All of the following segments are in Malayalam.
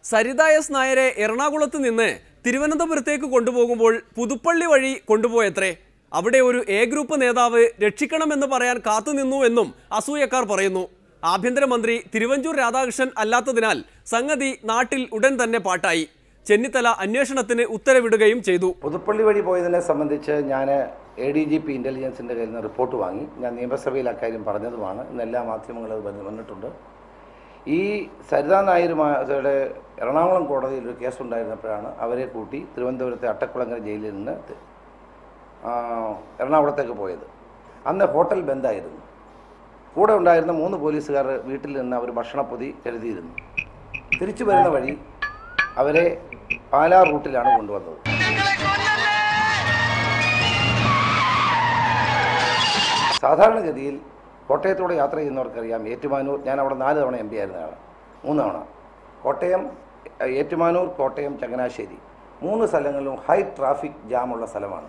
സരിത എസ് നായരെ എറണാകുളത്ത് നിന്ന് തിരുവനന്തപുരത്തേക്ക് കൊണ്ടുപോകുമ്പോൾ പുതുപ്പള്ളി വഴി കൊണ്ടുപോയത്രേ. അവിടെ ഒരു എ ഗ്രൂപ്പ് നേതാവ് രക്ഷിക്കണമെന്ന് പറയാൻ കാത്തുനിന്നുവെന്നും അസൂയക്കാർ പറയുന്നു. ആഭ്യന്തരമന്ത്രി തിരുവഞ്ചൂർ രാധാകൃഷ്ണൻ അല്ലാത്തതിനാൽ സംഗതി നാട്ടിൽ ഉടൻ തന്നെ പാട്ടായി. ചെന്നിത്തല അന്വേഷണത്തിന് ഉത്തരവിടുകയും ചെയ്തു. പുതുപ്പള്ളി വഴി പോയതിനെ സംബന്ധിച്ച് ഞാൻ ADGP ഇന്റലിജൻസിന്റെ കയ്യിൽ നിന്ന് റിപ്പോർട്ട് വാങ്ങി. ഞാൻ നിയമസഭയിൽ അക്കാര്യം പറഞ്ഞതുമാണ്. ഇന്ന് എല്ലാ മാധ്യമങ്ങളും വന്നിട്ടുണ്ട്. ഈ സരിതാ നായരുടെ എറണാകുളം കോടതിയിൽ ഒരു കേസുണ്ടായിരുന്നപ്പോഴാണ് അവരെ കൂട്ടി തിരുവനന്തപുരത്തെ അട്ടക്കുളങ്ങര ജയിലിൽ നിന്ന് എറണാകുളത്തേക്ക് പോയത്. അന്ന് ഹോട്ടൽ ബന്ദായിരുന്നു. കൂടെ ഉണ്ടായിരുന്ന 3 പോലീസുകാർ വീട്ടിൽ നിന്ന് അവർ ഭക്ഷണപ്പൊതി കരുതിയിരുന്നു. തിരിച്ചു വരുന്ന വഴി അവരെ പാലാ റൂട്ടിലാണ് കൊണ്ടുവന്നത്. സാധാരണഗതിയിൽ കോട്ടയത്തോടെ യാത്ര ചെയ്യുന്നവർക്കറിയാം, ഏറ്റുമാനൂർ, ഞാൻ അവിടെ 4 തവണ MP ആയിരുന്നതാണ്, 3 തവണ. കോട്ടയം, ഏറ്റുമാനൂർ, കോട്ടയം, ചങ്ങനാശ്ശേരി 3 സ്ഥലങ്ങളിലും ഹൈ ട്രാഫിക് ജാമുള്ള സ്ഥലമാണ്.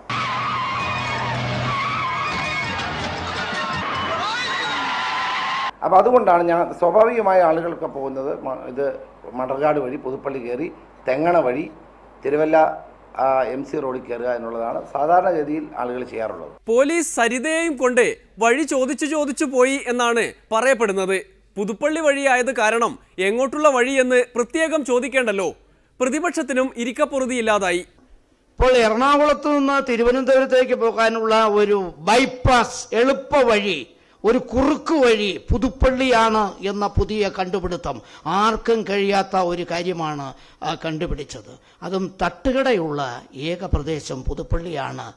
അപ്പോൾ അതുകൊണ്ടാണ് ഞാൻ സ്വാഭാവികമായ ആളുകളൊക്കെ പോകുന്നത് ഇത് മണർകാട് വഴി പുതുപ്പള്ളി കയറി തെങ്ങണ വഴി തിരുവല്ല MC റോഡിൽ കയറുക എന്നുള്ളതാണ് സാധാരണഗതിയിൽ ആളുകൾ ചെയ്യാറുള്ളത്. പോലീസ് സരിതയെയും കൊണ്ട് വഴി ചോദിച്ചു പോയി എന്നാണ് പറയപ്പെടുന്നത്. പുതുപ്പള്ളി വഴിയായത് കാരണം എങ്ങോട്ടുള്ള വഴി എന്ന് പ്രത്യേകം ചോദിക്കേണ്ടല്ലോ. പ്രതിപക്ഷത്തിനും ഇരിക്കപ്പൊറുതിയില്ലാതായി. ഇപ്പോൾ എറണാകുളത്ത് നിന്ന് തിരുവനന്തപുരത്തേക്ക് പോകാനുള്ള ഒരു ബൈപ്പാസ് എളുപ്പ വഴി, ഒരു കുറുക്ക് വഴി പുതുപ്പള്ളിയാണ് എന്ന പുതിയ കണ്ടുപിടുത്തം ആർക്കും കഴിയാത്ത ഒരു കാര്യമാണ് കണ്ടുപിടിച്ചത്. അതും തട്ടുകടയുള്ള ഏക പ്രദേശം പുതുപ്പള്ളിയാണ്.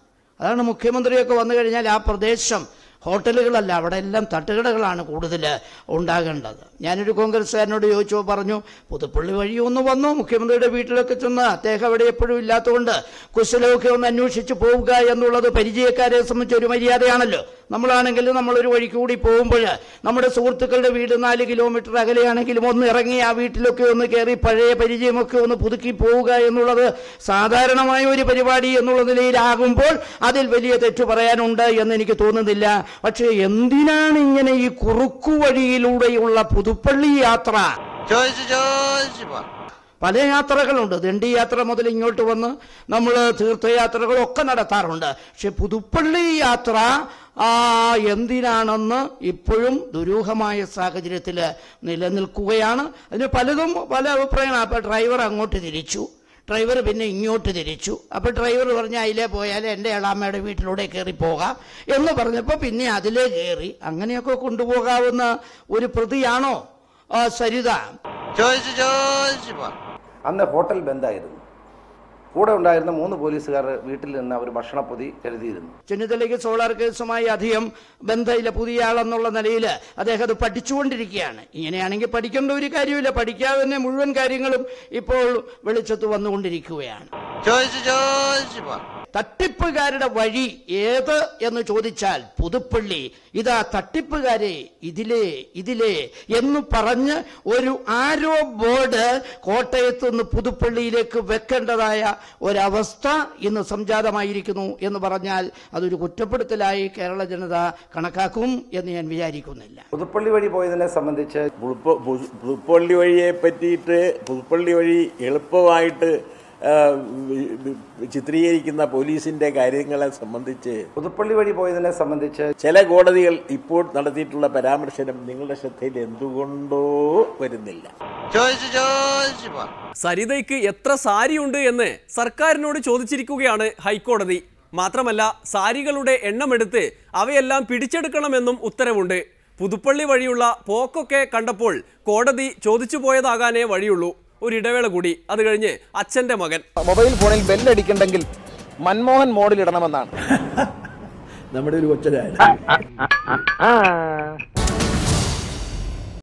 അതാണ് മുഖ്യമന്ത്രിയൊക്കെ വന്നു കഴിഞ്ഞാൽ ആ പ്രദേശം ഹോട്ടലുകളല്ല, അവിടെ എല്ലാം തട്ടുകടകളാണ് കൂടുതൽ ഉണ്ടാകേണ്ടത്. ഞാനൊരു കോൺഗ്രസ്സുകാരനോട് ചോദിച്ചപ്പോൾ പറഞ്ഞു, പുതുപ്പള്ളി വഴി ഒന്ന് വന്നു, മുഖ്യമന്ത്രിയുടെ വീട്ടിലൊക്കെ ചെന്ന് അദ്ദേഹം അവിടെ എപ്പോഴും ഇല്ലാത്തതുകൊണ്ട് കുശലമൊക്കെ ഒന്ന് അന്വേഷിച്ച് പോവുക എന്നുള്ളത് പരിചയക്കാരെ സംബന്ധിച്ച് ഒരു മര്യാദയാണല്ലോ. നമ്മളാണെങ്കിലും നമ്മളൊരു വഴി കൂടി പോകുമ്പോൾ നമ്മുടെ സുഹൃത്തുക്കളുടെ വീട് 4 കിലോമീറ്റർ അകലെയാണെങ്കിലും ഒന്ന് ഇറങ്ങി ആ വീട്ടിലൊക്കെ ഒന്ന് കയറി പഴയ പരിചയമൊക്കെ ഒന്ന് പുതുക്കി പോവുക എന്നുള്ളത് സാധാരണമായ ഒരു പരിപാടി എന്നുള്ള നിലയിലാകുമ്പോൾ അതിൽ വലിയ തെറ്റു പറയാനുണ്ട് എന്ന് എനിക്ക് തോന്നുന്നില്ല. പക്ഷേ എന്തിനാണ് ഇങ്ങനെ ഈ കുറുക്കു വഴിയിലൂടെയുള്ള പുതുപ്പള്ളി യാത്ര? പല യാത്രകളുണ്ട്. ദണ്ഡി യാത്ര മുതൽ ഇങ്ങോട്ട് വന്ന് നമ്മൾ തീർത്ഥയാത്രകളൊക്കെ നടത്താറുണ്ട്. പക്ഷെ പുതുപ്പള്ളി യാത്ര എന്തിനാണെന്ന് ഇപ്പോഴും ദുരൂഹമായ സാഹചര്യത്തിൽ നിലനിൽക്കുകയാണ്. അതിന് പലതും പല അഭിപ്രായമാണ്. അപ്പോൾ ഡ്രൈവർ അങ്ങോട്ട് തിരിച്ചു, ഡ്രൈവർ പിന്നെ ഇങ്ങോട്ട് തിരിച്ചു. അപ്പോൾ ഡ്രൈവർ പറഞ്ഞ അതിലേ പോയാൽ എൻ്റെ എളാമ്മയുടെ വീട്ടിലൂടെ കയറി പോകാം എന്ന് പറഞ്ഞപ്പോൾ പിന്നെ അതിലേ കയറി. അങ്ങനെയൊക്കെ കൊണ്ടുപോകാവുന്ന ഒരു പ്രതിയാണോ സരിത? അന്ന് ഹോട്ടൽ ബന്ദായിരുന്നു. കൂടെ ഉണ്ടായിരുന്ന 3 പോലീസുകാർ വീട്ടിൽ നിന്ന് അവർ ഭക്ഷണപ്പൊതി കരുതിയിരുന്നു. ചെന്നിത്തലയ്ക്ക് സോളാർ കേസുമായി അധികം ബന്ധമില്ല. പുതിയ ആളെന്നുള്ള നിലയിൽ അദ്ദേഹം അത് പഠിച്ചുകൊണ്ടിരിക്കുകയാണ്. ഇങ്ങനെയാണെങ്കിൽ പഠിക്കേണ്ട ഒരു കാര്യമില്ല. പഠിക്കാതെ തന്നെ മുഴുവൻ കാര്യങ്ങളും ഇപ്പോൾ വെളിച്ചത്ത് വന്നുകൊണ്ടിരിക്കുകയാണ്. തട്ടിപ്പുകാരുടെ വഴി ഏത് എന്ന് ചോദിച്ചാൽ പുതുപ്പള്ളി. ഇതാ തട്ടിപ്പുകാരെ ഇതിലേ എന്ന് പറഞ്ഞ് ഒരു ആരോ ബോർഡ് കോട്ടയത്ത് നിന്ന് പുതുപ്പള്ളിയിലേക്ക് വെക്കേണ്ടതായ ഒരവസ്ഥ ഇന്ന് സംജാതമായിരിക്കുന്നു എന്ന് പറഞ്ഞാൽ അതൊരു കുറ്റപ്പെടുത്തലായി കേരള ജനത കണക്കാക്കും എന്ന് ഞാൻ വിചാരിക്കുന്നില്ല. പുതുപ്പള്ളി വഴി പോയതിനെ സംബന്ധിച്ച് പുതുപ്പള്ളി വഴിയെ പറ്റിയിട്ട് പുതുപ്പള്ളി വഴി എളുപ്പമായിട്ട് ചിത്രീകരിക്കുന്ന പോലീസിന്റെ കാര്യങ്ങളെ സംബന്ധിച്ച് പുതുപ്പള്ളി വഴി പോയതിനെ സംബന്ധിച്ച് ചില കോടതികൾ ഇപ്പോൾ നടത്തിയിട്ടുള്ള പരാമർശനം നിങ്ങളുടെ ശ്രദ്ധയിൽ എന്തുകൊണ്ടോ വരുന്നില്ല. സരിതയ്ക്ക് എത്ര സാരിയുണ്ട് എന്ന് സർക്കാരിനോട് ചോദിച്ചിരിക്കുകയാണ് ഹൈക്കോടതി. മാത്രമല്ല സാരികളുടെ എണ്ണമെടുത്ത് അവയെല്ലാം പിടിച്ചെടുക്കണമെന്നും ഉത്തരവുണ്ട്. പുതുപ്പള്ളി വഴിയുള്ള പോക്കൊക്കെ കണ്ടപ്പോൾ കോടതി ചോദിച്ചു പോയതാകാനേ വഴിയുള്ളൂ. ഒരിടവേള കൂടി, അത് കഴിഞ്ഞ് അച്ഛന്റെ മകൻ. മൊബൈൽ ഫോണിൽ ബെല്ലടിക്കണ്ടെങ്കിൽ മൻമോഹൻ മോഡിൽ ഇടണമെന്നാണ് നമ്മുടെ ഒരു കൊച്ചനായ